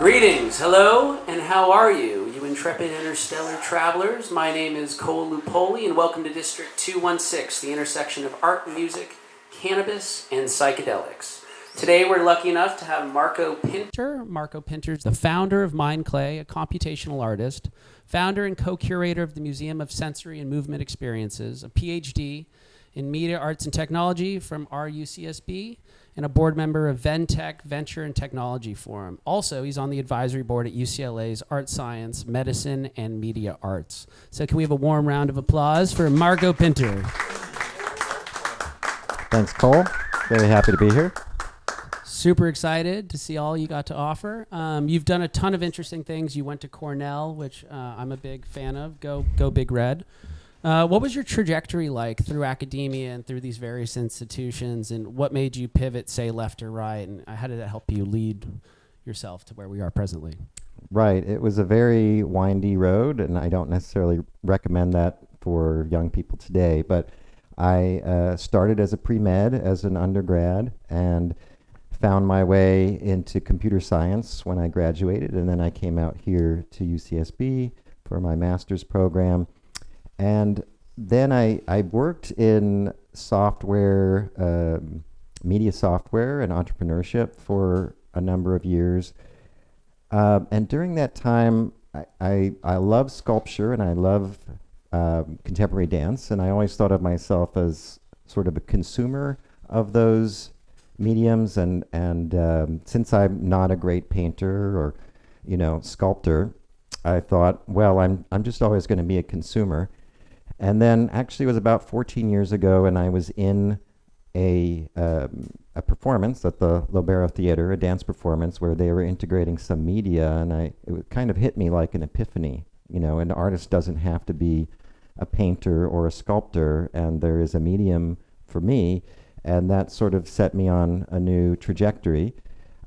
Greetings, hello, and how are you, you intrepid interstellar travelers? My name is Cole Lupoli, and welcome to District 216, the intersection of art, music, cannabis, and psychedelics. Today we're lucky enough to have Marco Pinter. Marco Pinter is the founder of MindClay, a computational artist, founder and co-curator of the Museum of Sensory and Movement Experiences, a PhD in Media, Arts, and Technology from RUCSB, and a board member of Ventech Venture and Technology Forum. Also, he's on the advisory board at UCLA's Art Science, Medicine, and Media Arts. So can we have a warm round of applause for Marco Pinter? Thanks, Cole. Very happy to be here. Super excited to see all you got to offer. You've done a ton of interesting things. You went to Cornell, which I'm a big fan of. Go Big Red. What was your trajectory like through academia and through these various institutions, and what made you pivot, say, left or right, and how did that help you lead yourself to where we are presently? Right. It was a very windy road, and I don't necessarily recommend that for young people today, but I started as a pre-med, as an undergrad, and found my way into computer science when I graduated, and then I came out here to UCSB for my master's program. And then I worked in software, media software and entrepreneurship for a number of years. And during that time, I love sculpture and I love contemporary dance. And I always thought of myself as sort of a consumer of those mediums. And since I'm not a great painter or, sculptor, I thought, well, I'm just always going to be a consumer. And then actually it was about 14 years ago, and I was in a performance at the Lobero Theater, a dance performance where they were integrating some media, and it kind of hit me like an epiphany. An artist doesn't have to be a painter or a sculptor, and there is a medium for me, and that sort of set me on a new trajectory.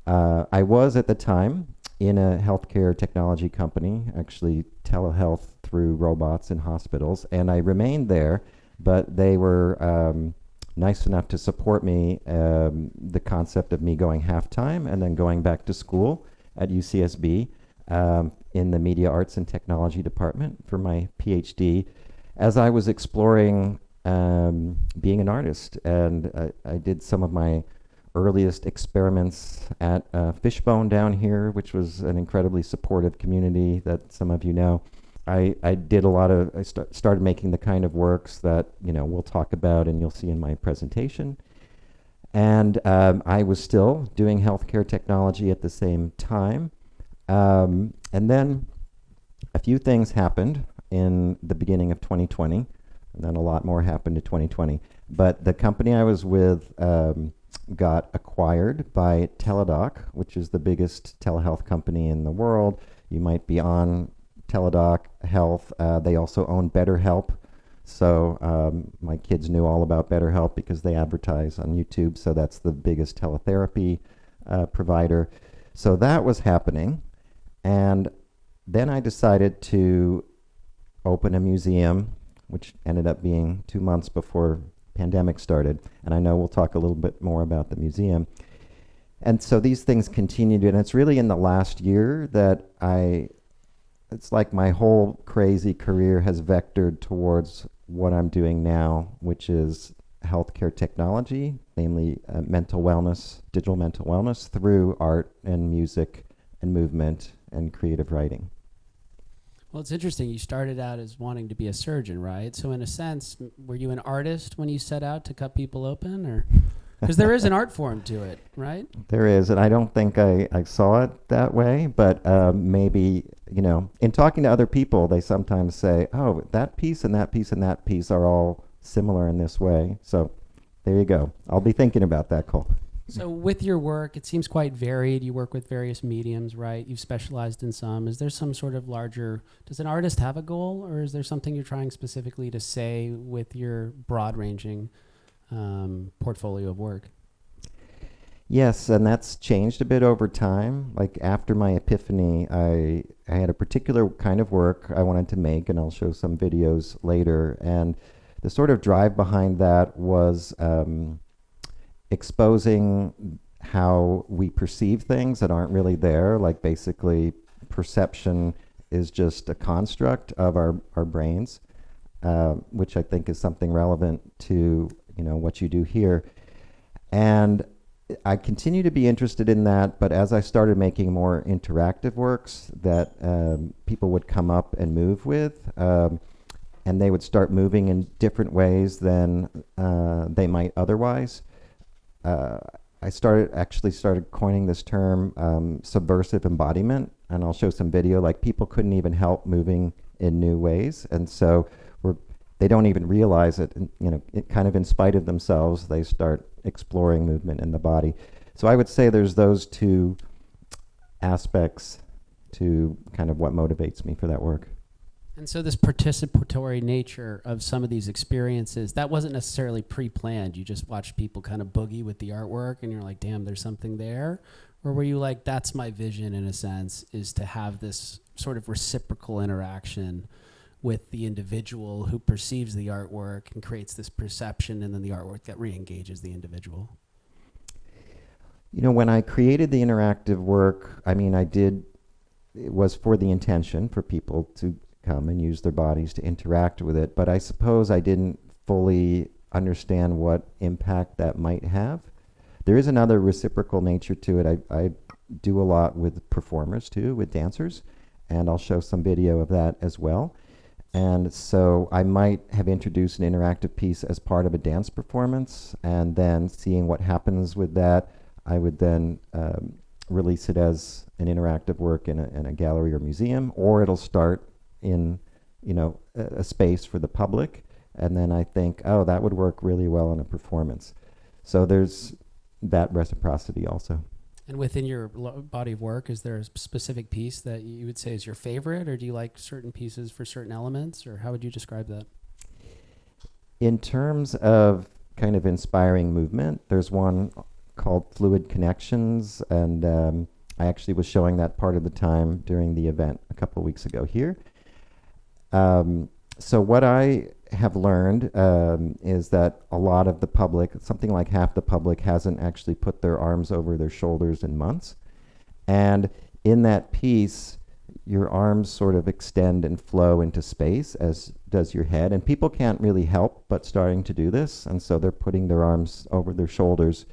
I was at the time in a healthcare technology company, actually telehealth through robots in hospitals, and I remained there, but they were nice enough to support me, the concept of me going half-time and then going back to school at UCSB in the Media Arts and Technology department for my PhD, as I was exploring being an artist. And I did some of my earliest experiments at Fishbone down here, which was an incredibly supportive community that some of you know. I started making the kind of works that, we'll talk about and you'll see in my presentation. And I was still doing healthcare technology at the same time. And then a few things happened in the beginning of 2020, and then a lot more happened in 2020. But the company I was with got acquired by Teladoc, which is the biggest telehealth company in the world. You might be on Teladoc Health. They also own BetterHelp. So my kids knew all about BetterHelp because they advertise on YouTube. So that's the biggest teletherapy provider. So that was happening. And then I decided to open a museum, which ended up being 2 months before pandemic started. And I know we'll talk a little bit more about the museum. And so these things continued. And it's really in the last year that it's like my whole crazy career has vectored towards what I'm doing now, which is healthcare technology, namely mental wellness, digital mental wellness through art and music and movement and creative writing. Well, it's interesting. You started out as wanting to be a surgeon, right? So in a sense, were you an artist when you set out to cut people open, or? Because there is an art form to it, right? There is, and I don't think I saw it that way, but maybe, in talking to other people, they sometimes say, oh, that piece and that piece and that piece are all similar in this way. So there you go. I'll be thinking about that, Cole. So with your work, it seems quite varied. You work with various mediums, right? You've specialized in some. Is there some sort of larger, does an artist have a goal, or is there something you're trying specifically to say with your broad-ranging portfolio of work? Yes, and that's changed a bit over time. Like after my epiphany, I had a particular kind of work I wanted to make, and I'll show some videos later. And the sort of drive behind that was exposing how we perceive things that aren't really there. Like basically, perception is just a construct of our brains, which I think is something relevant to what you do here. And I continue to be interested in that, but as I started making more interactive works that people would come up and move with, and they would start moving in different ways than they might otherwise, I started coining this term subversive embodiment, and I'll show some video. Like, people couldn't even help moving in new ways, and so they don't even realize it. And, it kind of in spite of themselves, they start exploring movement in the body. So I would say there's those two aspects to kind of what motivates me for that work. And so this participatory nature of some of these experiences, that wasn't necessarily pre-planned. You just watched people kind of boogie with the artwork and you're like, damn, there's something there? Or were you like, that's my vision in a sense, is to have this sort of reciprocal interaction with the individual who perceives the artwork and creates this perception, and then the artwork that re-engages the individual? When I created the interactive work, it was for the intention for people to come and use their bodies to interact with it, but I suppose I didn't fully understand what impact that might have. There is another reciprocal nature to it. I do a lot with performers too, with dancers, and I'll show some video of that as well. And so I might have introduced an interactive piece as part of a dance performance, and then seeing what happens with that, I would then release it as an interactive work in a gallery or museum, or it'll start in a space for the public, and then I think, oh, that would work really well in a performance. So there's that reciprocity also. And within your body of work, is there a specific piece that you would say is your favorite, or do you like certain pieces for certain elements, or how would you describe that? In terms of kind of inspiring movement, there's one called Fluid Connections, and I actually was showing that part of the time during the event a couple of weeks ago here. So what I have learned is that a lot of the public, something like half the public, hasn't actually put their arms over their shoulders in months. And in that piece, your arms sort of extend and flow into space, as does your head. And people can't really help but starting to do this. And so they're putting their arms over their shoulders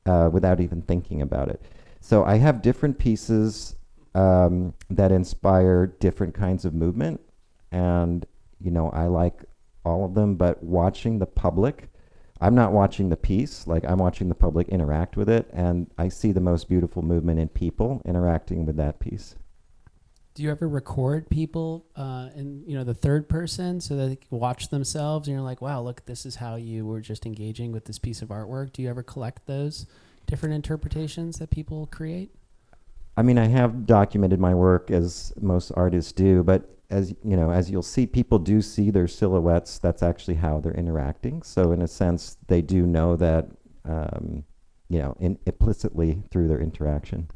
without even thinking about it. So I have different pieces that inspire different kinds of movement. And, I like all of them, but watching the public, I'm not watching the piece, like I'm watching the public interact with it, and I see the most beautiful movement in people interacting with that piece. Do you ever record people in the third person so that they can watch themselves and you're like, wow, look, this is how you were just engaging with this piece of artwork? Do you ever collect those different interpretations that people create? I have documented my work, as most artists do, but as you'll see, people do see their silhouettes. That's actually how they're interacting. So in a sense, they do know that, implicitly through their interaction.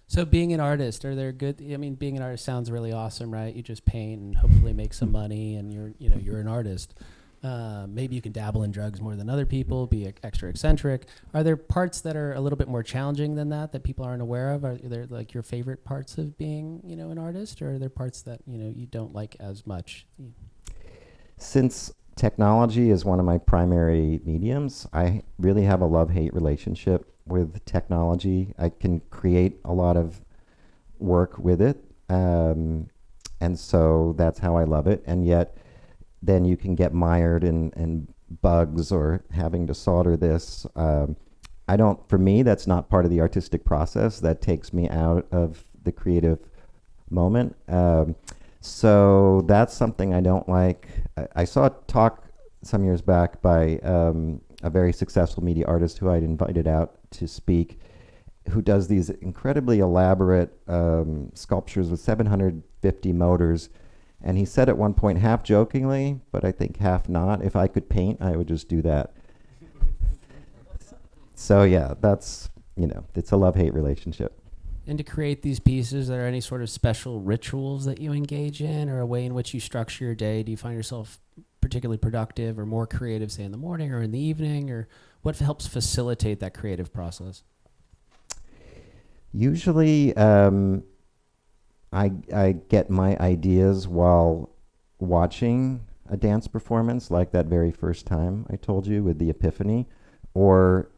So being an artist, being an artist sounds really awesome, right? You just paint and hopefully make some money, and you're an artist. Maybe you can dabble in drugs more than other people, be extra eccentric. Are there parts that are a little bit more challenging than that people aren't aware of? Are there like your favorite parts of being, an artist, or are there parts that, you don't like as much? Since technology is one of my primary mediums, I really have a love-hate relationship with technology. I can create a lot of work with it, and so that's how I love it. And yet, then you can get mired in bugs or having to solder this. For me, that's not part of the artistic process. That takes me out of the creative moment. So that's something I don't like. I saw a talk some years back by a very successful media artist who I'd invited out to speak, who does these incredibly elaborate sculptures with 750 motors. And he said at one point, half jokingly, but I think half not, if I could paint, I would just do that. So yeah, that's, it's a love-hate relationship. And to create these pieces, are there any sort of special rituals that you engage in, or a way in which you structure your day? Do you find yourself particularly productive or more creative, say in the morning or in the evening, or what helps facilitate that creative process? Usually, I get my ideas while watching a dance performance, like that very first time I told you with the epiphany, or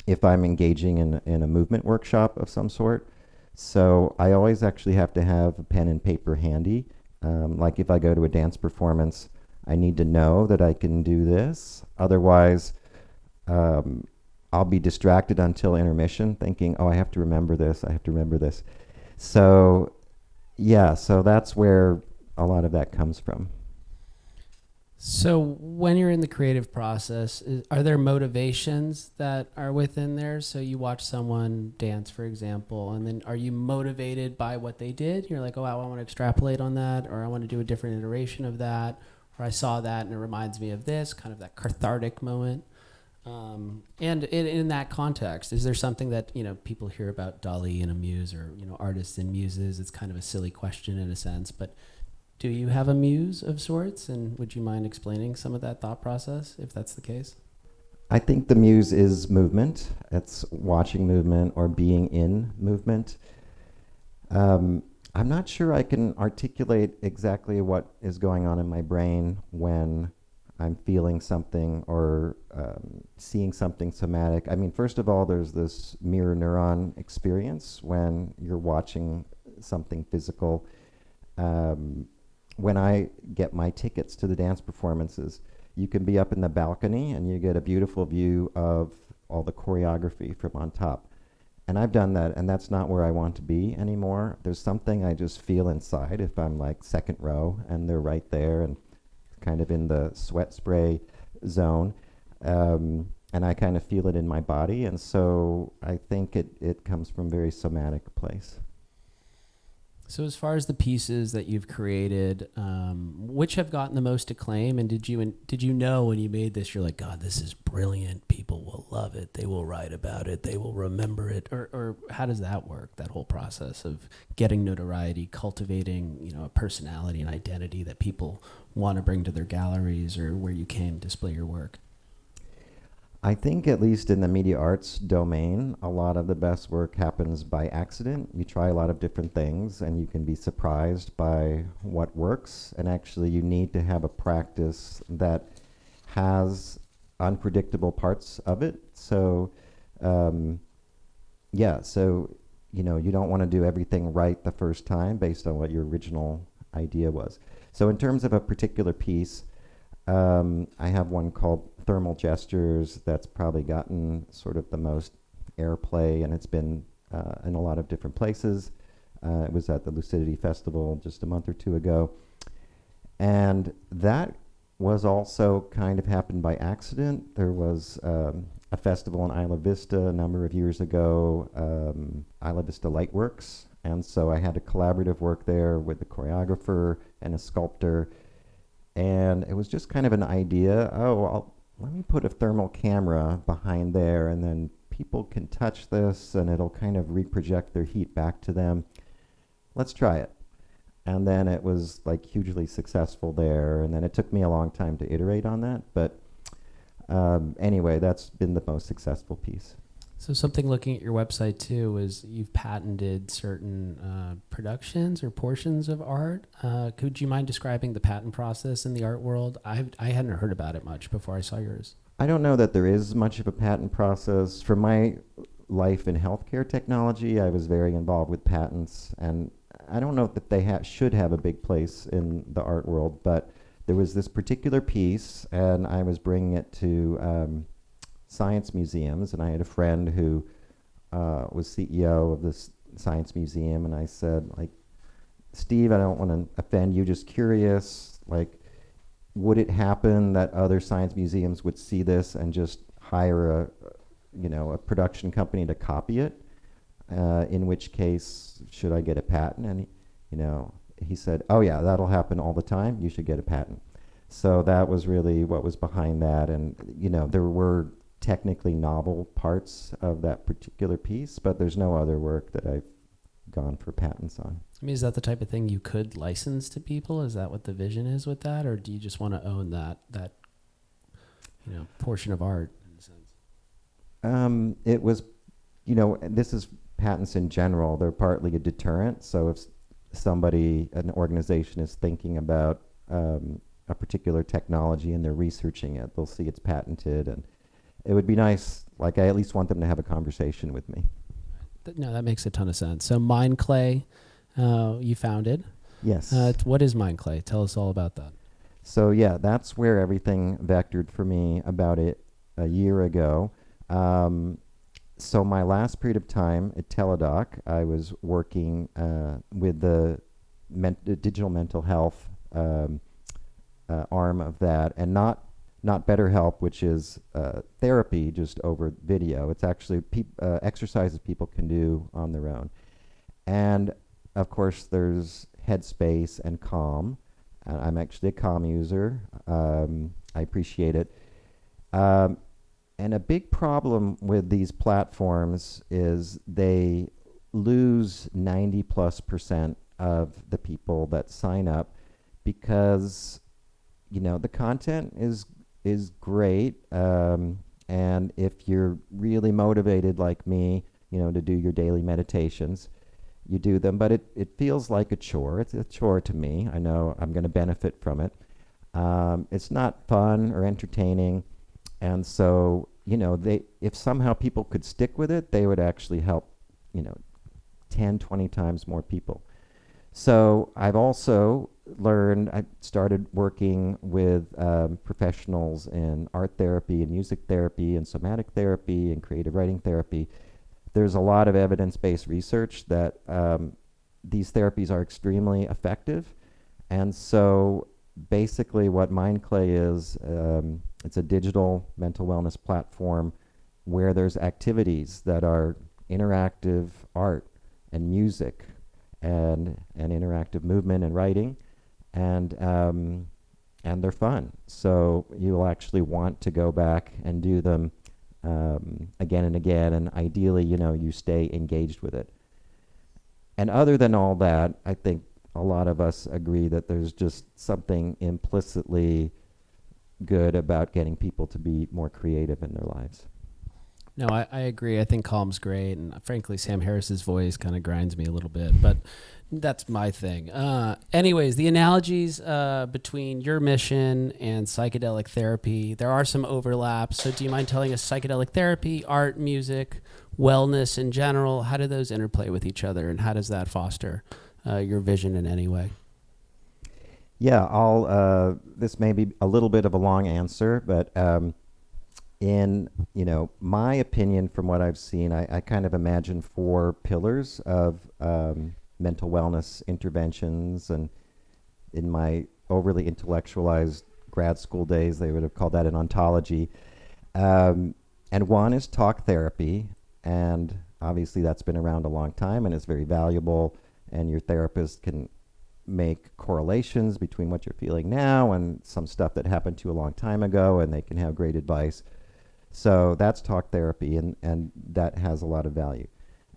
if I'm engaging in a movement workshop of some sort. So I always actually have to have a pen and paper handy. Like if I go to a dance performance, I need to know that I can do this. Otherwise, I'll be distracted until intermission, thinking, "Oh, I have to remember this. I have to remember this." So, yeah, so that's where a lot of that comes from. So when you're in the creative process, are there motivations that are within there? So you watch someone dance, for example, and then are you motivated by what they did? You're like, oh, wow, I want to extrapolate on that, or I want to do a different iteration of that, or I saw that and it reminds me of this, kind of that cathartic moment. And in that context, is there something that, people hear about Dali and a muse, or, artists and muses? It's kind of a silly question in a sense, but do you have a muse of sorts? And would you mind explaining some of that thought process, if that's the case? I think the muse is movement. It's watching movement or being in movement. I'm not sure I can articulate exactly what is going on in my brain when I'm feeling something or seeing something somatic. I mean, first of all, there's this mirror neuron experience when you're watching something physical. When I get my tickets to the dance performances, you can be up in the balcony and you get a beautiful view of all the choreography from on top. And I've done that, and that's not where I want to be anymore. There's something I just feel inside if I'm like second row and they're right there and kind of in the sweat spray zone. And I kind of feel it in my body. And so I think it comes from a very somatic place. So as far as the pieces that you've created, which have gotten the most acclaim, and did you know when you made this, you're like, God, this is brilliant. People will love it. They will write about it. They will remember it. Or how does that work? That whole process of getting notoriety, cultivating, a personality and identity that people want to bring to their galleries or where you can display your work. I think at least in the media arts domain, a lot of the best work happens by accident. You try a lot of different things and you can be surprised by what works. And actually you need to have a practice that has unpredictable parts of it. So, so, you don't want to do everything right the first time based on what your original idea was. So in terms of a particular piece, I have one called Thermal Gestures that's probably gotten sort of the most airplay, and it's been in a lot of different places. It was at the Lucidity Festival just a month or two ago. And that was also kind of happened by accident. There was a festival in Isla Vista a number of years ago, Isla Vista Lightworks. And so I had a collaborative work there with the choreographer and a sculptor. And it was just kind of an idea, let me put a thermal camera behind there, and then people can touch this, and it'll kind of reproject their heat back to them. Let's try it. And then it was like hugely successful there, and then it took me a long time to iterate on that. But anyway, that's been the most successful piece. So something looking at your website too is you've patented certain productions or portions of art. Could you mind describing the patent process in the art world? I hadn't heard about it much before I saw yours. I don't know that there is much of a patent process. For my life in healthcare technology, I was very involved with patents, and I don't know that they should have a big place in the art world, but there was this particular piece, and I was bringing it to science museums, and I had a friend who was CEO of this science museum, and I said, Steve, I don't want to offend you, just curious, would it happen that other science museums would see this and just hire a production company to copy it? In which case, should I get a patent? And he said, oh yeah, that'll happen all the time. You should get a patent. So that was really what was behind that, and there were technically novel parts of that particular piece, but there's no other work that I've gone for patents on. I mean, is that the type of thing you could license to people? Is that what the vision is with that, or do you just want to own that portion of art in a sense? It was, this is patents in general, they're partly a deterrent. So if an organization is thinking about a particular technology and they're researching it, they'll see it's patented, and it would be nice, like I at least want them to have a conversation with me. No, that makes a ton of sense. So MindClay, you founded. Yes. What is MindClay? Tell us all about that. So yeah, that's where everything vectored for me about a year ago. So my last period of time at Teladoc, I was working with the digital mental health arm of that, and not BetterHelp, which is therapy just over video. It's actually exercises people can do on their own. And of course, there's Headspace and Calm. I'm actually a Calm user. I appreciate it. And a big problem with these platforms is they lose 90+% of the people that sign up because, the content is great. And if you're really motivated like me, to do your daily meditations, you do them, but it feels like a chore. It's a chore to me. I know I'm going to benefit from it. It's not fun or entertaining. And so, if somehow people could stick with it, they would actually help, 10, 20 times more people. So I've also I started working with professionals in art therapy and music therapy and somatic therapy and creative writing therapy. There's a lot of evidence-based research that these therapies are extremely effective. And so basically what MindClay is, it's a digital mental wellness platform where there's activities that are interactive art and music and interactive movement and writing, and they're fun. So you'll actually want to go back and do them again and again, and ideally, you stay engaged with it. And other than all that, I think a lot of us agree that there's just something implicitly good about getting people to be more creative in their lives. No, I agree. I think Calm's great, and frankly, Sam Harris's voice kind of grinds me a little bit, but that's my thing. Anyways, the analogies between your mission and psychedelic therapy, there are some overlaps. So do you mind telling us psychedelic therapy, art, music, wellness in general, how do those interplay with each other, and how does that foster your vision in any way? Yeah, this may be a little bit of a long answer, but in my opinion, from what I've seen, I kind of imagine 4 pillars of mental wellness interventions. And in my overly intellectualized grad school days, they would have called that an ontology. And one is talk therapy, and obviously that's been around a long time and it's very valuable, and your therapist can make correlations between what you're feeling now and some stuff that happened to you a long time ago, and they can have great advice. So that's talk therapy, and that has a lot of value.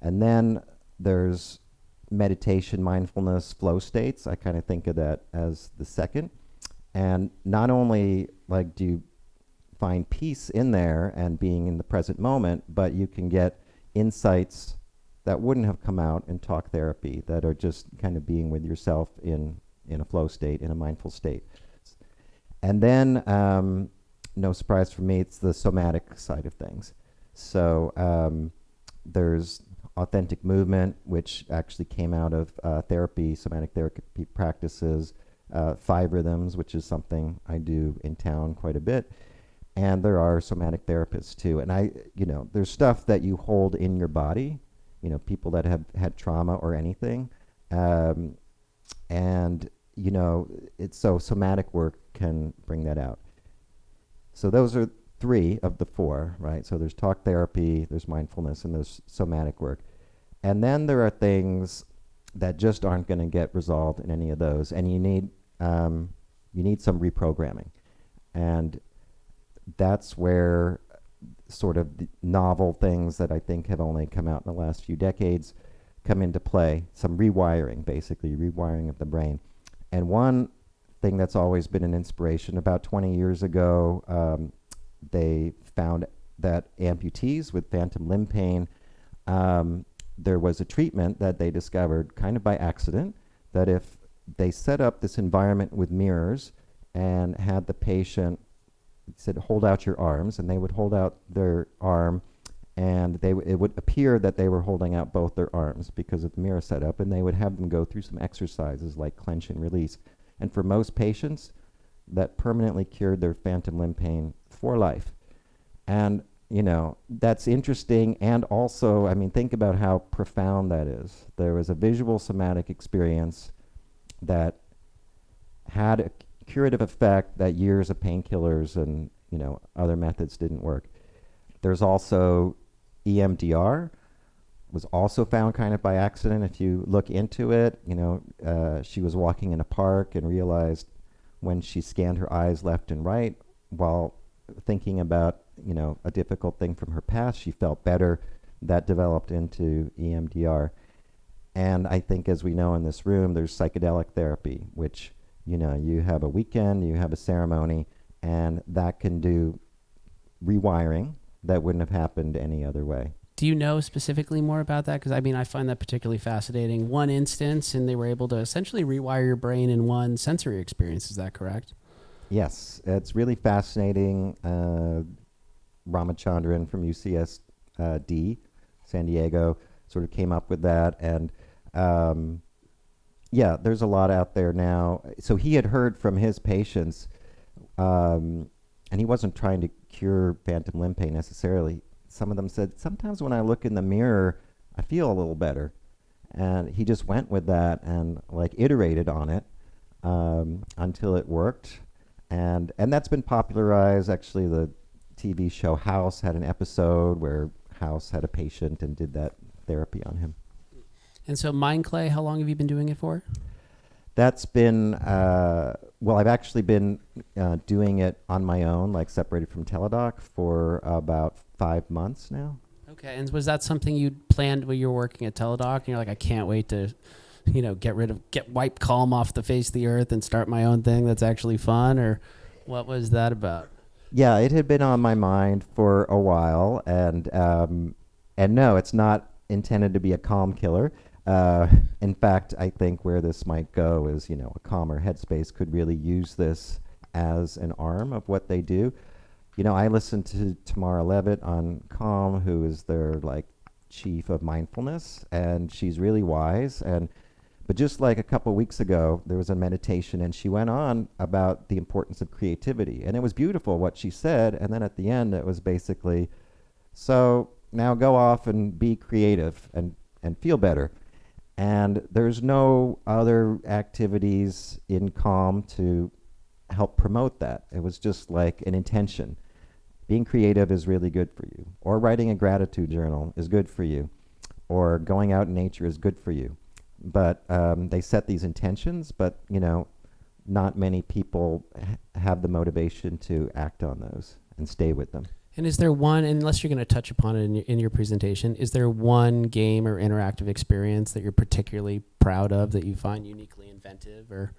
And then there's meditation, mindfulness, flow states. I kind of think of that as the second. And not only do you find peace in there and being in the present moment, but you can get insights that wouldn't have come out in talk therapy, that are just kind of being with yourself in a flow state, in a mindful state. And then no surprise for me, it's the somatic side of things. So there's authentic movement, which actually came out of therapy, somatic therapy practices, 5 rhythms, which is something I do in town quite a bit. And there are somatic therapists too. And there's stuff that you hold in your body, people that have had trauma or anything. It's so somatic work can bring that out. So those are 3 of the 4, right? So there's talk therapy, there's mindfulness, and there's somatic work. And then there are things that just aren't going to get resolved in any of those, and you need some reprogramming. And that's where sort of the novel things that I think have only come out in the last few decades come into play. Some rewiring, basically, rewiring of the brain. And one thing that's always been an inspiration, about 20 years ago, they found that amputees with phantom limb pain, there was a treatment that they discovered kind of by accident, that if they set up this environment with mirrors and had the patient said, hold out your arms, and they would hold out their arm, and it would appear that they were holding out both their arms because of the mirror setup, and they would have them go through some exercises like clench and release. And for most patients, that permanently cured their phantom limb pain for life. And, you know, that's interesting. And also, I mean, think about how profound that is. There was a visual somatic experience that had a curative effect that years of painkillers and, you know, other methods didn't work. There's also EMDR, was also found kind of by accident. If you look into it, you know, she was walking in a park and realized when she scanned her eyes left and right while thinking about, you know, a difficult thing from her past, she felt better. That developed into EMDR. And I think, as we know in this room, there's psychedelic therapy, which, you know, you have a weekend, you have a ceremony, and that can do rewiring that wouldn't have happened any other way. Do you know specifically more about that? Because I mean, I find that particularly fascinating. One instance, and they were able to essentially rewire your brain in one sensory experience. Is that correct? Yes, it's really fascinating. Ramachandran from UCSD, San Diego, sort of came up with that. And yeah, there's a lot out there now. So he had heard from his patients, and he wasn't trying to cure phantom limb pain necessarily. Some of them said, sometimes when I look in the mirror, I feel a little better. And he just went with that and like iterated on it until it worked. And that's been popularized. Actually, the TV show House had an episode where House had a patient and did that therapy on him. And so MindClay, how long have you been doing it for? That's been, well, I've actually been doing it on my own, like separated from Teladoc, for about 5 months now. Okay, and was that something you planned when you were working at Teladoc? And you're like, I can't wait to, you know, wipe calm off the face of the earth and start my own thing that's actually fun? Or what was that about? Yeah, it had been on my mind for a while, and no, it's not intended to be a calm killer. In fact, I think where this might go is, you know, a calmer headspace could really use this as an arm of what they do. You know, I listened to Tamara Levitt on Calm, who is their like chief of mindfulness, and she's really wise. But just like a couple weeks ago, there was a meditation, and she went on about the importance of creativity, and it was beautiful what she said. And then at the end, it was basically, so now go off and be creative and feel better. And there's no other activities in Calm to help promote that. It was just like an intention. Being creative is really good for you. Or writing a gratitude journal is good for you. Or going out in nature is good for you. But they set these intentions, but, you know, not many people have the motivation to act on those and stay with them. And is there one, unless you're going to touch upon it in your presentation, is there one game or interactive experience that you're particularly proud of that you find uniquely inventive? Or,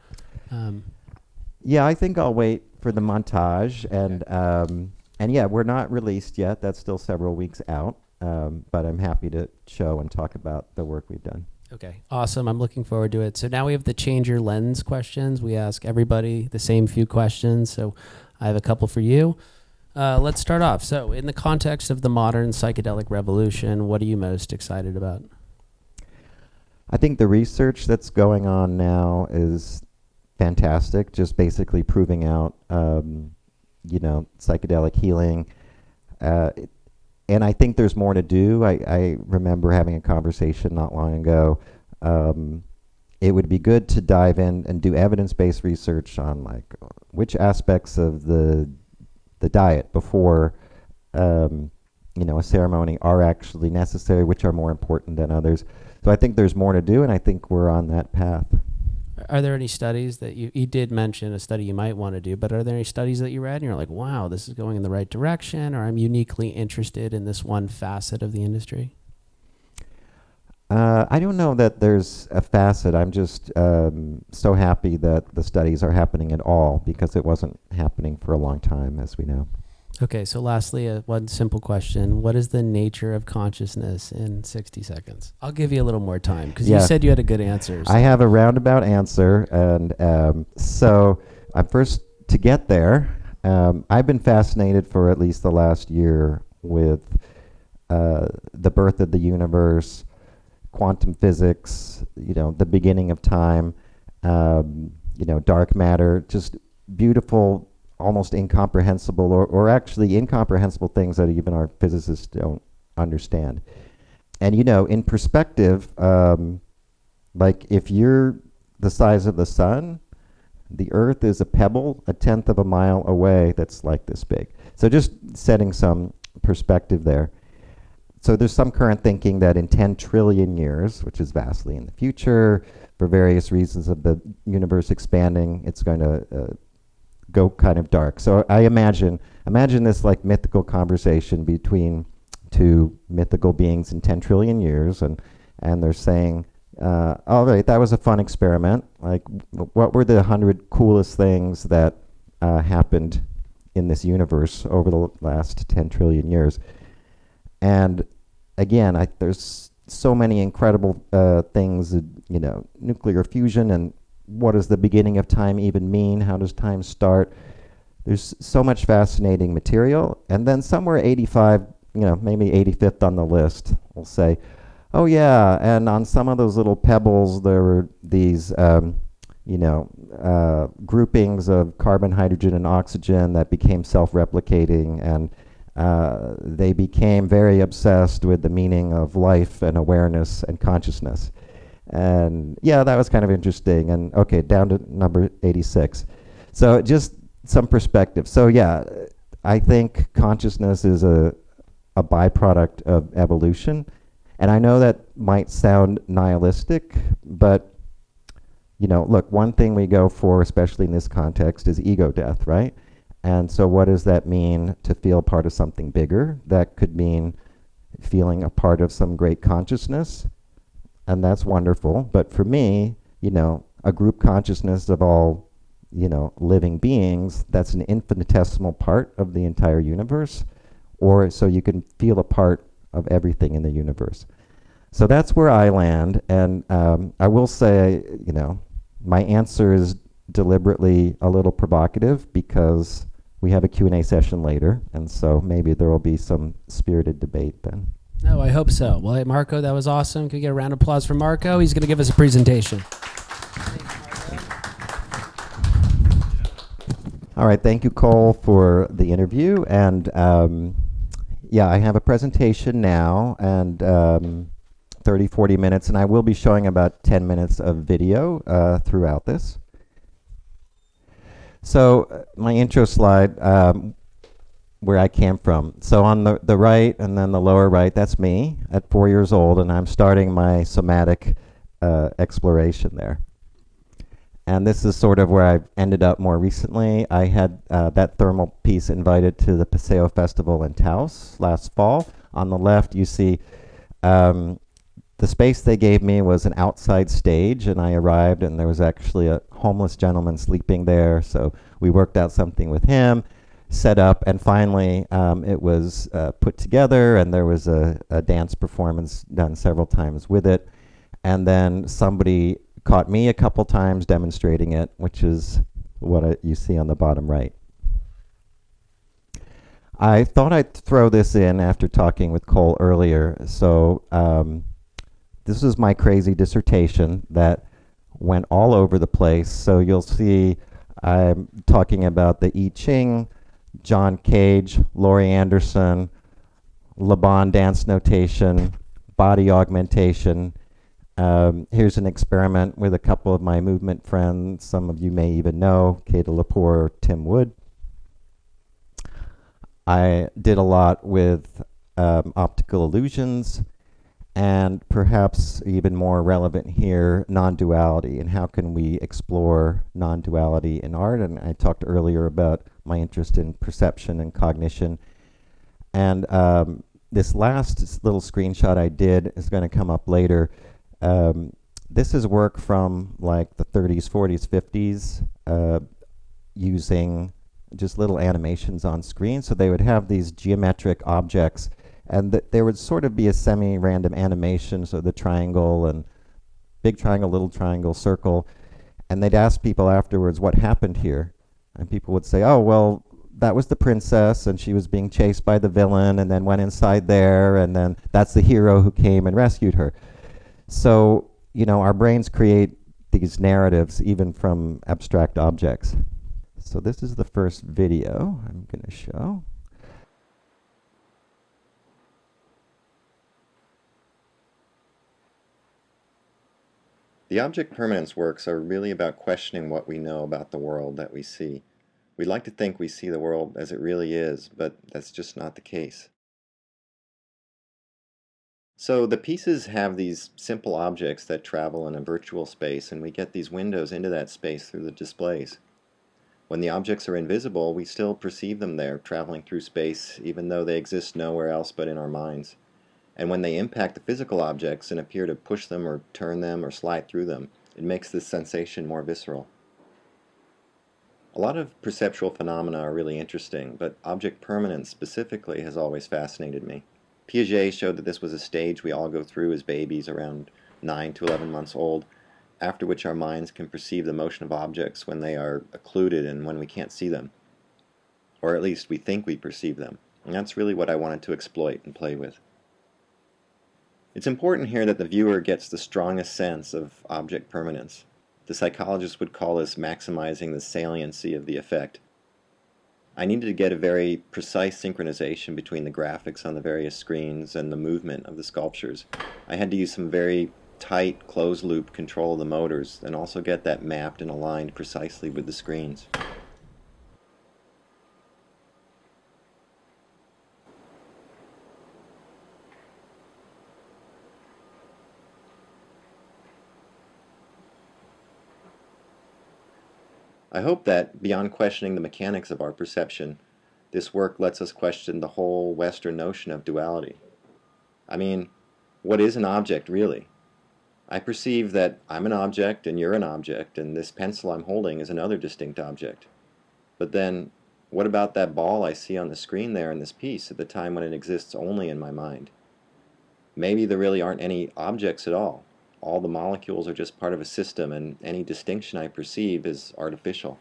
yeah, I think I'll wait for the montage. And yeah, we're not released yet. That's still several weeks out. But I'm happy to show and talk about the work we've done. Okay, awesome. I'm looking forward to it. So now we have the change your lens questions. We ask everybody the same few questions. So I have a couple for you. Let's start off. So in the context of the modern psychedelic revolution, what are you most excited about? I think the research that's going on now is fantastic, just basically proving out, you know, psychedelic healing. And I think there's more to do. I remember having a conversation not long ago. It would be good to dive in and do evidence-based research on like which aspects of the diet before you know, a ceremony are actually necessary, which are more important than others. So I think there's more to do, and I think we're on that path. Are there any studies that you did mention a study you might want to do, but are there any studies that you read and you're like, wow, this is going in the right direction, or I'm uniquely interested in this one facet of the industry? I don't know that there's a facet. I'm just so happy that the studies are happening at all, because it wasn't happening for a long time, as we know. Okay, so lastly, one simple question. What is the nature of consciousness in 60 seconds? I'll give you a little more time because you said you had a good answer. So. I have a roundabout answer. And so first, to get there, I've been fascinated for at least the last year with the birth of the universe, quantum physics, the beginning of time, dark matter, just beautiful, almost incomprehensible, or actually incomprehensible things that even our physicists don't understand. And in perspective, like if you're the size of the sun, the Earth is a pebble 1/10 of a mile away that's like this big. So just setting some perspective there. So there's some current thinking that in 10 trillion years, which is vastly in the future, for various reasons of the universe expanding, it's going to go kind of dark. So I imagine this like mythical conversation between two mythical beings in 10 trillion years, and they're saying, all right, that was a fun experiment. Like, what were the 100 coolest things that happened in this universe over the last 10 trillion years? And again, there's so many incredible things, nuclear fusion, and what does the beginning of time even mean? How does time start? There's so much fascinating material. And then somewhere 85, maybe 85th on the list, we'll say, oh yeah, and on some of those little pebbles, there were these, groupings of carbon, hydrogen, and oxygen that became self-replicating, and they became very obsessed with the meaning of life and awareness and consciousness. And yeah, that was kind of interesting. And okay, down to number 86. So just some perspective. So yeah, I think consciousness is a byproduct of evolution. And I know that might sound nihilistic, but look, one thing we go for, especially in this context, is ego death, right? And so what does that mean to feel part of something bigger? That could mean feeling a part of some great consciousness, and that's wonderful. But for me, a group consciousness of all, living beings, that's an infinitesimal part of the entire universe, or so you can feel a part of everything in the universe. So that's where I land, and I will say, my answer is deliberately a little provocative because we have a Q&A session later, and so maybe there will be some spirited debate then. No, I hope so. Well, hey, Marco, that was awesome. Can we get a round of applause for Marco? He's going to give us a presentation. All right, thank you, Cole, for the interview. And I have a presentation now, and 30, 40 minutes, and I will be showing about 10 minutes of video throughout this. So my intro slide, where I came from. So on the right and then the lower right, that's me at 4 years old, and I'm starting my somatic exploration there. And this is sort of where I've ended up more recently. I had that thermal piece invited to the Paseo Festival in Taos last fall. On the left, you see the space they gave me was an outside stage, and I arrived, and there was actually a homeless gentleman sleeping there. So we worked out something with him, set up, and finally it was put together, and there was a dance performance done several times with it. And then somebody caught me a couple times demonstrating it, which is what you see on the bottom right. I thought I'd throw this in after talking with Cole earlier. So this is my crazy dissertation that went all over the place. So you'll see I'm talking about the I Ching, John Cage, Laurie Anderson, Laban dance notation, body augmentation. Here's an experiment with a couple of my movement friends. Some of you may even know, Kata Lepore, Tim Wood. I did a lot with optical illusions, and perhaps even more relevant here, non-duality, and how can we explore non-duality in art. And I talked earlier about my interest in perception and cognition. And this last little screenshot I did is going to come up later. This is work from like the 30s, 40s, 50s, using just little animations on screen. So they would have these geometric objects, and there would sort of be a semi-random animation, so the triangle and big triangle, little triangle, circle, and they'd ask people afterwards what happened here, and people would say, oh, well, that was the princess, and she was being chased by the villain, and then went inside there, and then that's the hero who came and rescued her. So, you know, our brains create these narratives even from abstract objects. So this is the first video I'm going to show. The object permanence works are really about questioning what we know about the world that we see. We like to think we see the world as it really is, but that's just not the case. So the pieces have these simple objects that travel in a virtual space, and we get these windows into that space through the displays. When the objects are invisible, we still perceive them there, traveling through space, even though they exist nowhere else but in our minds. And when they impact the physical objects and appear to push them or turn them or slide through them, it makes this sensation more visceral. A lot of perceptual phenomena are really interesting, but object permanence specifically has always fascinated me. Piaget showed that this was a stage we all go through as babies around 9 to 11 months old, after which our minds can perceive the motion of objects when they are occluded and when we can't see them. Or at least we think we perceive them. And that's really what I wanted to exploit and play with. It's important here that the viewer gets the strongest sense of object permanence. The psychologists would call this maximizing the saliency of the effect. I needed to get a very precise synchronization between the graphics on the various screens and the movement of the sculptures. I had to use some very tight, closed-loop control of the motors, and also get that mapped and aligned precisely with the screens. I hope that, beyond questioning the mechanics of our perception, this work lets us question the whole Western notion of duality. I mean, what is an object, really? I perceive that I'm an object and you're an object, and this pencil I'm holding is another distinct object. But then, what about that ball I see on the screen there in this piece at the time when it exists only in my mind? Maybe there really aren't any objects at all. All the molecules are just part of a system, and any distinction I perceive is artificial.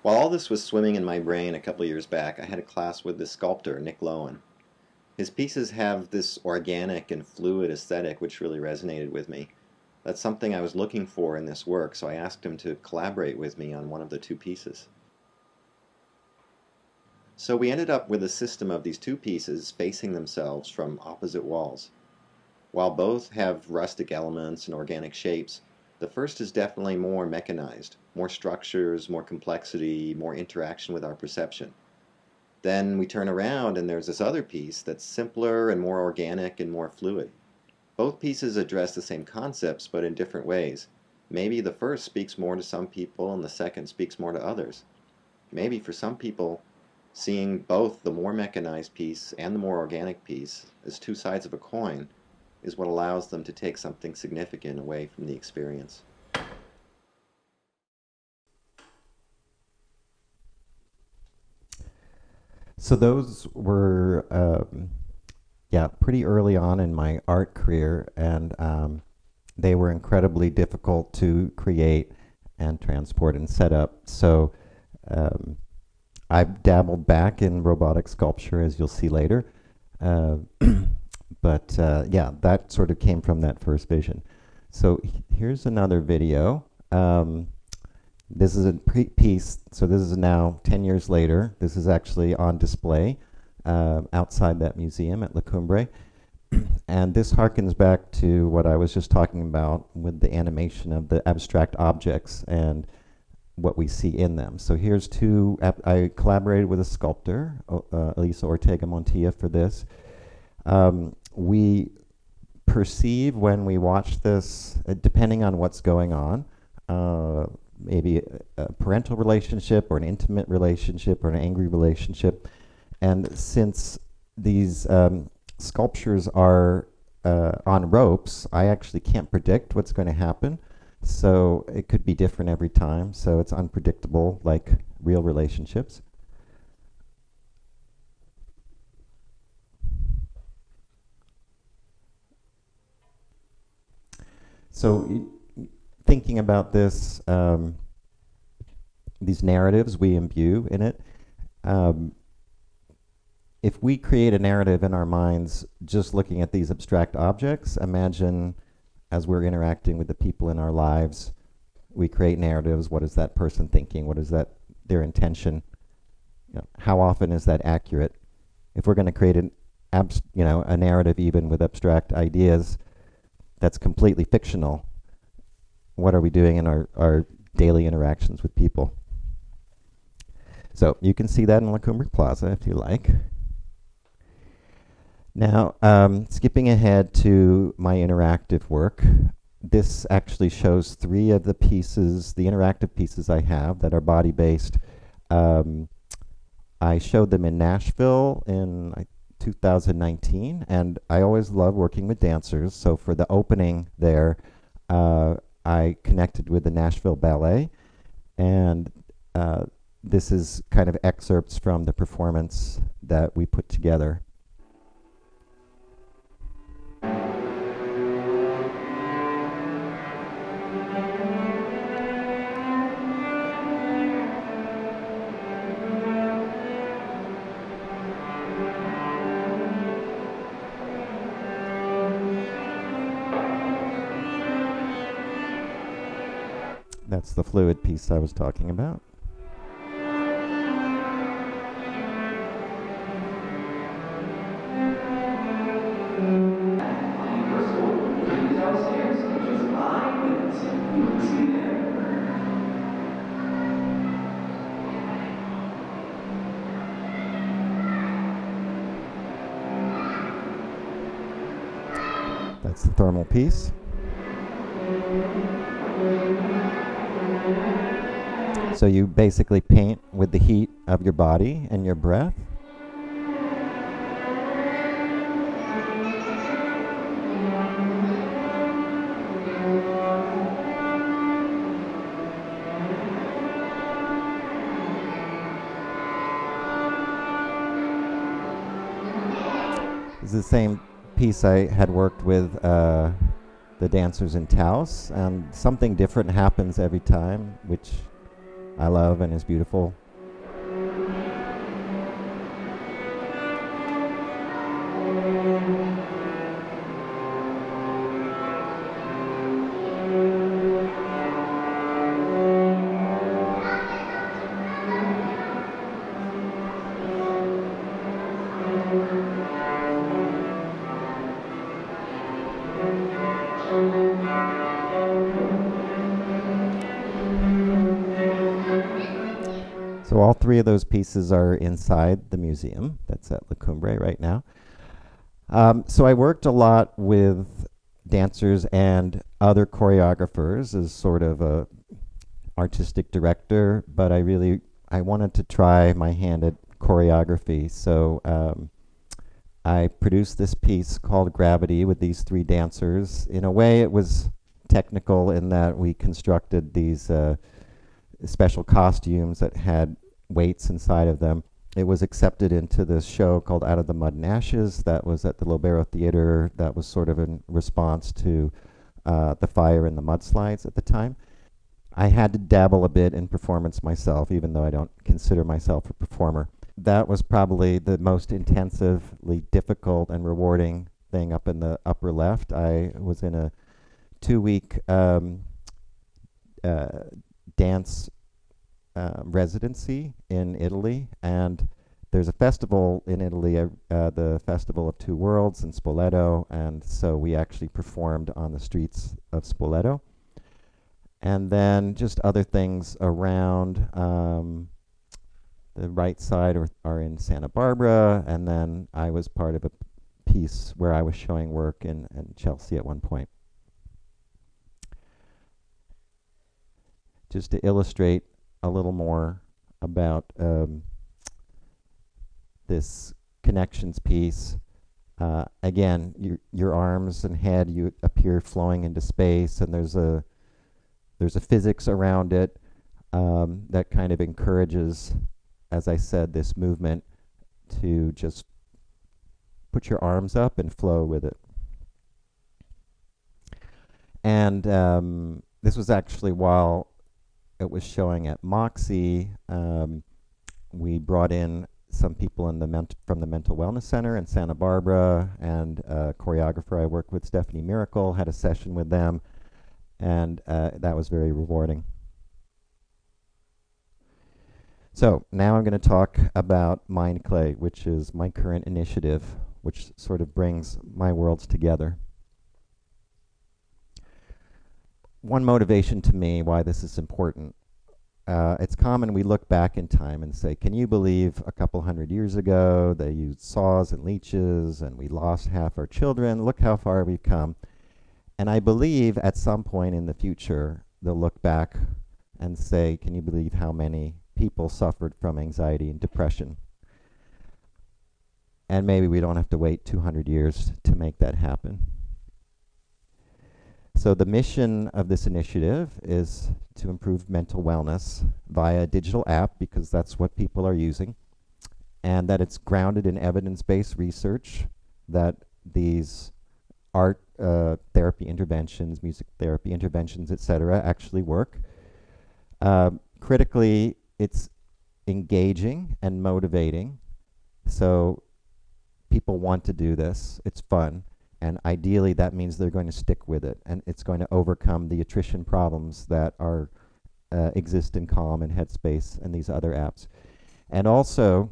While all this was swimming in my brain a couple of years back, I had a class with this sculptor, Nick Lowen. His pieces have this organic and fluid aesthetic which really resonated with me. That's something I was looking for in this work, so I asked him to collaborate with me on one of the two pieces. So we ended up with a system of these two pieces facing themselves from opposite walls. While both have rustic elements and organic shapes, the first is definitely more mechanized, more structures, more complexity, more interaction with our perception. Then we turn around and there's this other piece that's simpler and more organic and more fluid. Both pieces address the same concepts but in different ways. Maybe the first speaks more to some people and the second speaks more to others. Maybe for some people, seeing both the more mechanized piece and the more organic piece as two sides of a coin is what allows them to take something significant away from the experience. So those were, pretty early on in my art career, and they were incredibly difficult to create and transport and set up. So I've dabbled back in robotic sculpture, as you'll see later. But that sort of came from that first vision. So here's another video. This is a piece, so this is now 10 years later. This is actually on display outside that museum at La Cumbre. And this harkens back to what I was just talking about with the animation of the abstract objects and what we see in them. So here's two, I collaborated with a sculptor, Elisa Ortega Montilla, for this. We perceive when we watch this, depending on what's going on, maybe a parental relationship or an intimate relationship or an angry relationship. And since these sculptures are on ropes, I actually can't predict what's going to happen. So it could be different every time, so it's unpredictable, like real relationships. So thinking about this, these narratives we imbue in it, if we create a narrative in our minds just looking at these abstract objects, imagine as we're interacting with the people in our lives, we create narratives. What is that person thinking? What is that their intention? How often is that accurate? If we're going to create a narrative even with abstract ideas that's completely fictional, what are we doing in our daily interactions with people? So you can see that in La Cumbre Plaza if you like. Now, skipping ahead to my interactive work, this actually shows 3 of the pieces, the interactive pieces I have that are body-based. I showed them in Nashville in 2019, and I always love working with dancers. So for the opening there, I connected with the Nashville Ballet, and this is kind of excerpts from the performance that we put together. That's the fluid piece I was talking about. That's the thermal piece. So you basically paint with the heat of your body and your breath. This is the same piece I had worked with the dancers in Taos, and something different happens every time, which I love and is beautiful. So all 3 of those pieces are inside the museum. That's at La Cumbre right now. So I worked a lot with dancers and other choreographers as sort of a artistic director, but I wanted to try my hand at choreography. So I produced this piece called Gravity with these 3 dancers. In a way, it was technical in that we constructed these special costumes that had weights inside of them. It was accepted into this show called Out of the Mud and Ashes that was at the Lobero Theater. That was sort of in response to the fire and the mudslides at the time. I had to dabble a bit in performance myself, even though I don't consider myself a performer. That was probably the most intensively difficult and rewarding thing up in the upper left. I was in a 2-week dance residency in Italy, and there's a festival in Italy, the Festival of Two Worlds in Spoleto, and so we actually performed on the streets of Spoleto. And then just other things around the right side are in Santa Barbara, and then I was part of a piece where I was showing work in Chelsea at one point. Just to illustrate a little more about this connections piece. Again, your arms and head, you appear flowing into space, and there's a There's a physics around it that kind of encourages, as I said, this movement to just put your arms up and flow with it. And this was actually while it was showing at Moxie. We brought in some people in from the Mental Wellness Center in Santa Barbara, and a choreographer I work with, Stephanie Miracle, had a session with them, and that was very rewarding. So now I'm going to talk about MindClay, which is my current initiative, which sort of brings my worlds together. One motivation to me why this is important. It's common we look back in time and say, can you believe a couple hundred years ago they used saws and leeches and we lost half our children? Look how far we've come. And I believe at some point in the future they'll look back and say, can you believe how many people suffered from anxiety and depression? And maybe we don't have to wait 200 years to make that happen. So the mission of this initiative is to improve mental wellness via a digital app, because that's what people are using, and that it's grounded in evidence-based research, that these art therapy interventions, music therapy interventions, etc., actually work. Critically, it's engaging and motivating, so people want to do this. It's fun. And ideally, that means they're going to stick with it, and it's going to overcome the attrition problems that are exist in Calm and Headspace and these other apps. And also,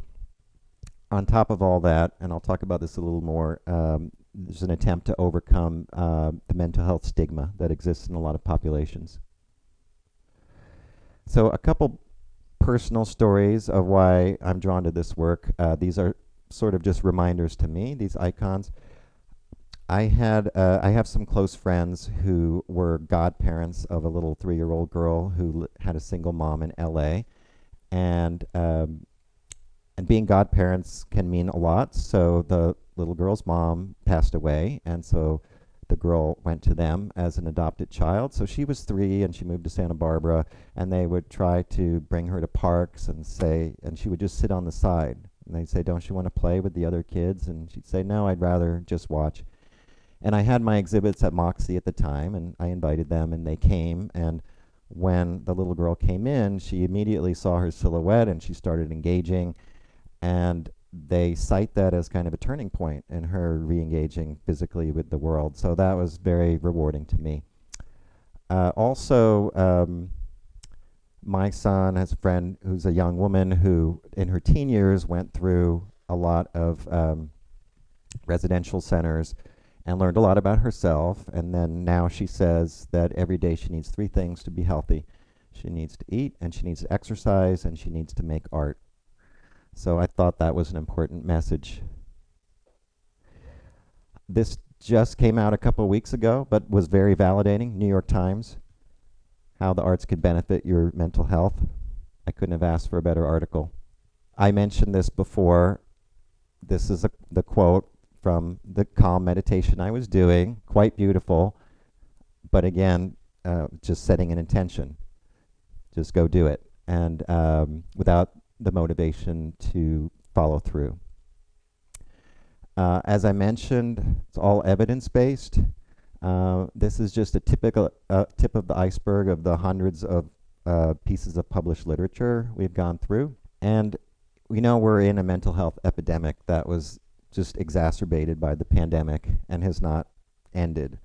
on top of all that, and I'll talk about this a little more, there's an attempt to overcome the mental health stigma that exists in a lot of populations. So a couple personal stories of why I'm drawn to this work. These are sort of just reminders to me, these icons. I have some close friends who were godparents of a little 3-year-old girl who had a single mom in LA, and being godparents can mean a lot. So the little girl's mom passed away, and so the girl went to them as an adopted child. So she was 3, and she moved to Santa Barbara, and they would try to bring her to parks and she would just sit on the side, and they'd say, "Don't you want to play with the other kids?" And she'd say, "No, I'd rather just watch." And I had my exhibits at Moxie at the time, and I invited them, and they came. And when the little girl came in, she immediately saw her silhouette, and she started engaging. And they cite that as kind of a turning point in her re-engaging physically with the world. So that was very rewarding to me. Also, my son has a friend who's a young woman who, in her teen years, went through a lot of residential centers and learned a lot about herself, and then now she says that every day she needs 3 things to be healthy. She needs to eat, and she needs to exercise, and she needs to make art. So I thought that was an important message. This just came out a couple of weeks ago, but was very validating. New York Times, how the arts could benefit your mental health. I couldn't have asked for a better article. I mentioned this before. This is the quote from the calm meditation I was doing, quite beautiful, but again, just setting an intention. Just go do it, and without the motivation to follow through. As I mentioned, it's all evidence-based. This is just a typical tip of the iceberg of the hundreds of pieces of published literature we've gone through. And we know we're in a mental health epidemic that was just exacerbated by the pandemic and has not ended.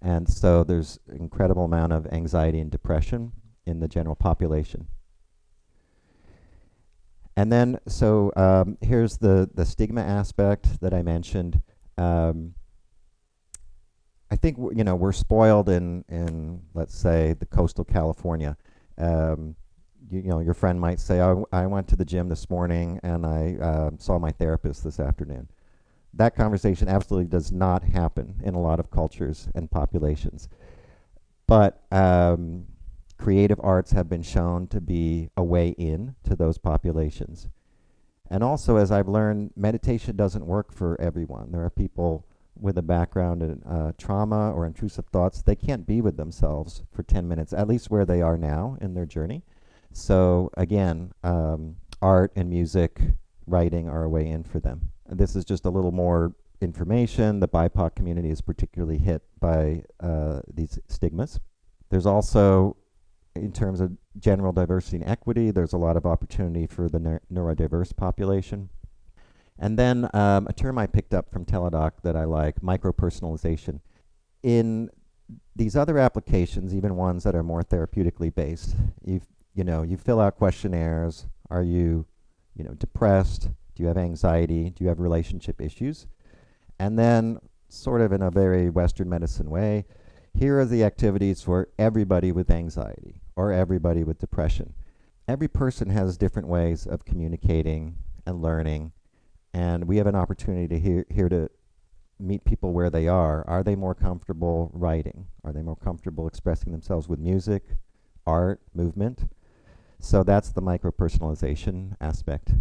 And so there's an incredible amount of anxiety and depression in the general population. And then, so here's the stigma aspect that I mentioned. I think we're spoiled in let's say the coastal California. Your friend might say, I went to the gym this morning and I saw my therapist this afternoon. That conversation absolutely does not happen in a lot of cultures and populations. But creative arts have been shown to be a way in to those populations. And also, as I've learned, meditation doesn't work for everyone. There are people with a background in trauma or intrusive thoughts, they can't be with themselves for 10 minutes, at least where they are now in their journey. So again, art and music, writing are a way in for them. This is just a little more information. The BIPOC community is particularly hit by these stigmas. There's also, in terms of general diversity and equity, there's a lot of opportunity for the neurodiverse population. And then a term I picked up from Teladoc that I like, micro-personalization. In these other applications, even ones that are more therapeutically based, you fill out questionnaires. Are you depressed? Do you have anxiety? Do you have relationship issues? And then, sort of in a very Western medicine way, here are the activities for everybody with anxiety or everybody with depression. Every person has different ways of communicating and learning, and we have an opportunity here to meet people where they are. Are they more comfortable writing? Are they more comfortable expressing themselves with music, art, movement? So that's the micro-personalization aspect.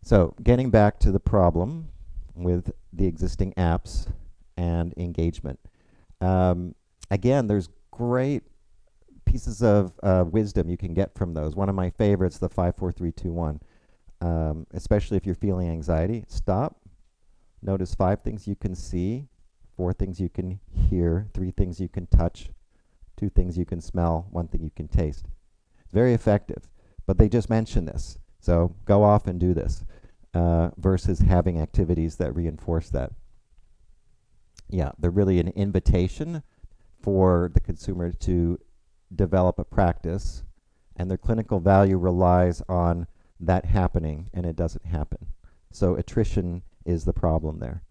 So getting back to the problem with the existing apps and engagement. Again, there's great pieces of wisdom you can get from those. One of my favorites, the 5, 4, 3, 2, 1. Especially if you're feeling anxiety, stop. Notice 5 things you can see, 4 things you can hear, 3 things you can touch, 2 things you can smell, 1 thing you can taste. It's very effective, but they just mention this. So go off and do this versus having activities that reinforce that. Yeah, they're really an invitation for the consumer to develop a practice, and their clinical value relies on that happening, and it doesn't happen. So attrition is the problem there.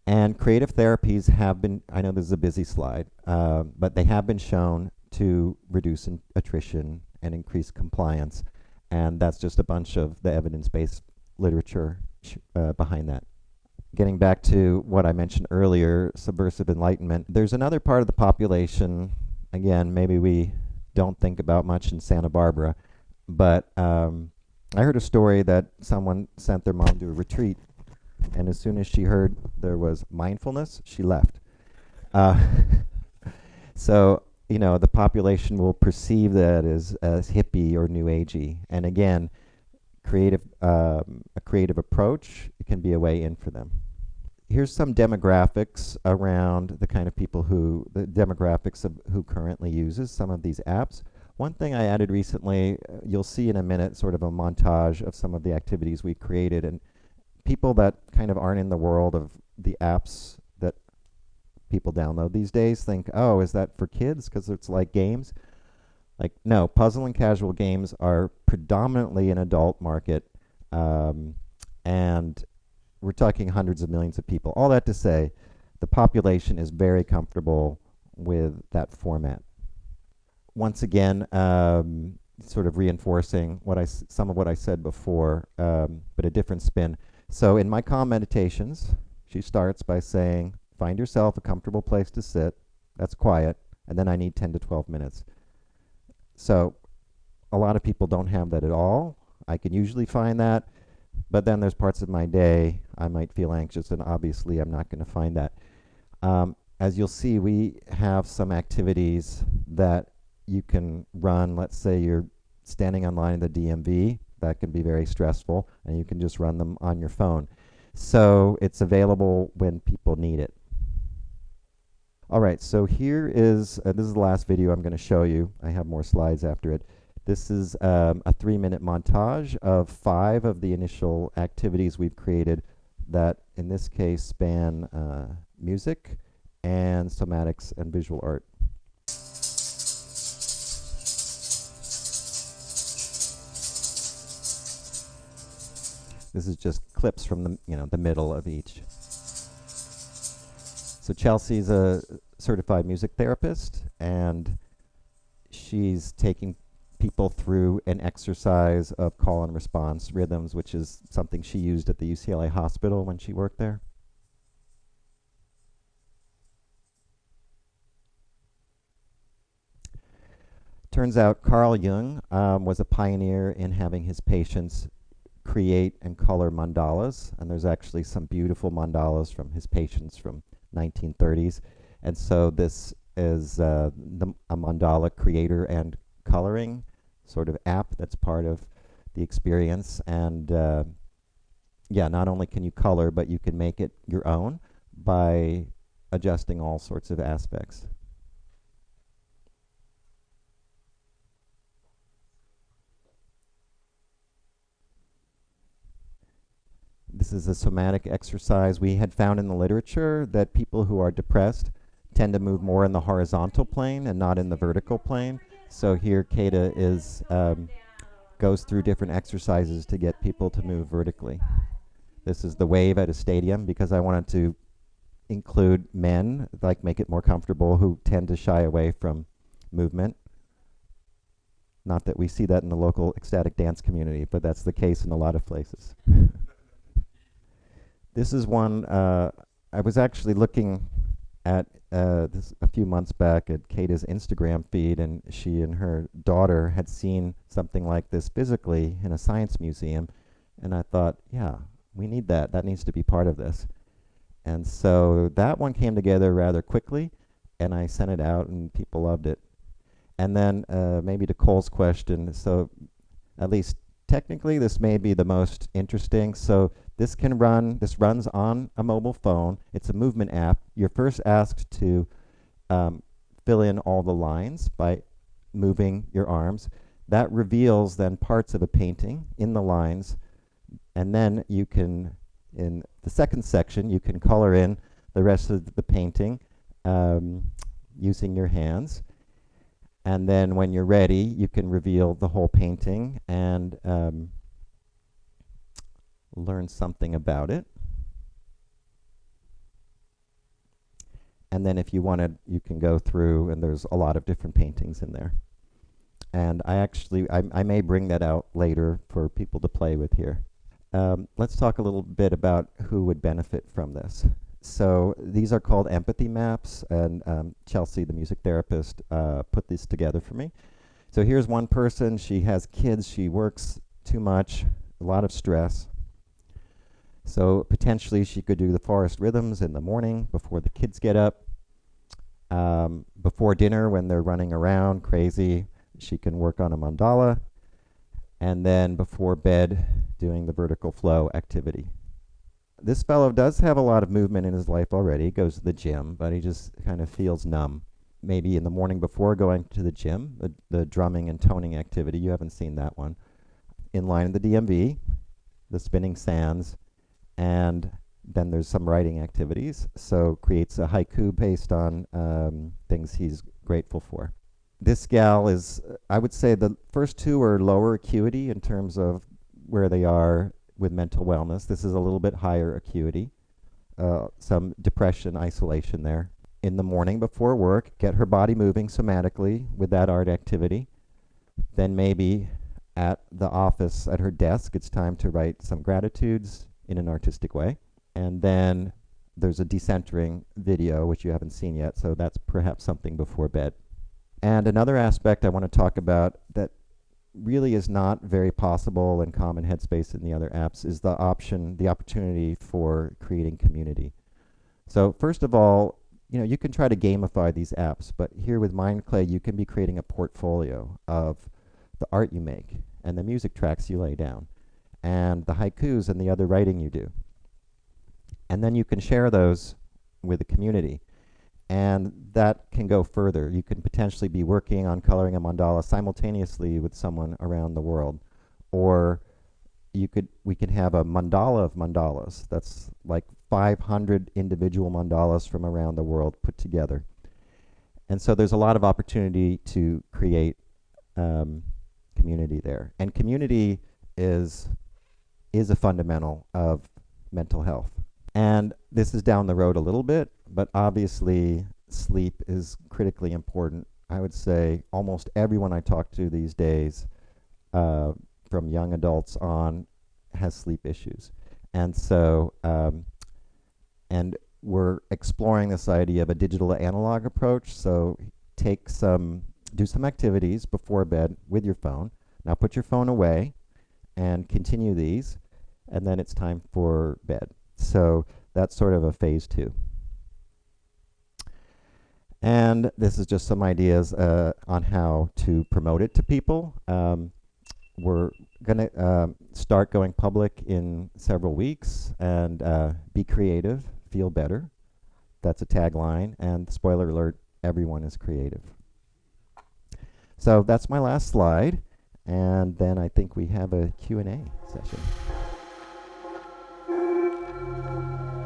And creative therapies have been, I know this is a busy slide, but they have been shown to reduce attrition and increase compliance, and that's just a bunch of the evidence-based literature behind that. Getting back to what I mentioned earlier, subversive enlightenment, there's another part of the population, again, maybe we don't think about much in Santa Barbara, but I heard a story that someone sent their mom to a retreat, and as soon as she heard there was mindfulness, she left. So, the population will perceive that as hippie or new agey. And again, a creative approach, it can be a way in for them. Here's some demographics around the kind of people the demographics of who currently uses some of these apps. One thing I added recently, you'll see in a minute sort of a montage of some of the activities we created, and people that kind of aren't in the world of the apps that people download these days think, oh, is that for kids because it's like games? Like, no, puzzle and casual games are predominantly an adult market, and we're talking hundreds of millions of people. All that to say, the population is very comfortable with that format. Once again, sort of reinforcing some of what I said before, but a different spin. So in my calm meditations, she starts by saying, find yourself a comfortable place to sit, that's quiet, and then I need 10 to 12 minutes. So a lot of people don't have that at all. I can usually find that, but then there's parts of my day I might feel anxious, and obviously I'm not going to find that. As you'll see, we have some activities that you can run. Let's say you're standing in line at the DMV. That can be very stressful, and you can just run them on your phone. So it's available when people need it. All right, so here is, this is the last video I'm going to show you. I have more slides after it. This is a 3-minute montage of 5 of the initial activities we've created that, in this case, span music and somatics and visual art. This is just clips from the middle of each. So Chelsea's a certified music therapist, and she's taking people through an exercise of call and response rhythms, which is something she used at the UCLA hospital when she worked there. Turns out Carl Jung was a pioneer in having his patients create and color mandalas, and there's actually some beautiful mandalas from his patients from 1930s. And so this is a mandala creator and coloring sort of app that's part of the experience. And yeah, not only can you color, but you can make it your own by adjusting all sorts of aspects. This is a somatic exercise. We had found in the literature that people who are depressed tend to move more in the horizontal plane and not in the vertical plane. So here Kata is goes through different exercises to get people to move vertically. This is the wave at a stadium because I wanted to include men, like make it more comfortable, who tend to shy away from movement. Not that we see that in the local ecstatic dance community, but that's the case in a lot of places. This is one, I was actually looking at this a few months back at Kata's Instagram feed, and she and her daughter had seen something like this physically in a science museum, and I thought, yeah, we need that. That needs to be part of this. And so that one came together rather quickly, and I sent it out, and people loved it. And then maybe to Cole's question, so at least technically this may be the most interesting. So this runs on a mobile phone. It's a movement app. You're first asked to fill in all the lines by moving your arms. That reveals then parts of a painting in the lines, and then you can, in the second section, you can color in the rest of the painting using your hands. And then when you're ready, you can reveal the whole painting and learn something about it. And then if you wanted, you can go through, and there's a lot of different paintings in there. And I may bring that out later for people to play with here. Let's talk a little bit about who would benefit from this. So these are called empathy maps, and Chelsea, the music therapist, put this together for me. So here's one person. She has kids. She works too much, a lot of stress. So potentially she could do the forest rhythms in the morning before the kids get up. Before dinner, when they're running around crazy, she can work on a mandala. And then before bed, doing the vertical flow activity. This fellow does have a lot of movement in his life already. He goes to the gym, but he just kind of feels numb. Maybe in the morning before going to the gym, the drumming and toning activity, you haven't seen that one. In line in the DMV, the spinning sands, and then there's some writing activities. So creates a haiku based on things he's grateful for. This gal is, I would say the first two are lower acuity in terms of where they are with mental wellness. This is a little bit higher acuity. Some depression, isolation there. In the morning before work, get her body moving somatically with that art activity. Then maybe at the office, at her desk, it's time to write some gratitudes in an artistic way. And then there's a decentering video, which you haven't seen yet, so that's perhaps something before bed. And another aspect I want to talk about that really is not very possible in common headspace in the other apps is the opportunity for creating community. So first of all, you can try to gamify these apps, but here with MindClay, you can be creating a portfolio of the art you make and the music tracks you lay down and the haikus and the other writing you do. And then you can share those with the community. And that can go further. You can potentially be working on coloring a mandala simultaneously with someone around the world. Or we can have a mandala of mandalas. That's like 500 individual mandalas from around the world put together. And so there's a lot of opportunity to create community there. And community is a fundamental of mental health. And this is down the road a little bit, but obviously sleep is critically important. I would say almost everyone I talk to these days, from young adults on, has sleep issues. And so, and we're exploring this idea of a digital to analog approach. So do some activities before bed with your phone. Now put your phone away and continue these, and then it's time for bed. So that's sort of a phase 2. And this is just some ideas on how to promote it to people. We're going to start going public in several weeks, and be creative, feel better. That's a tagline, and spoiler alert, everyone is creative. So that's my last slide, and then I think we have a Q&A session.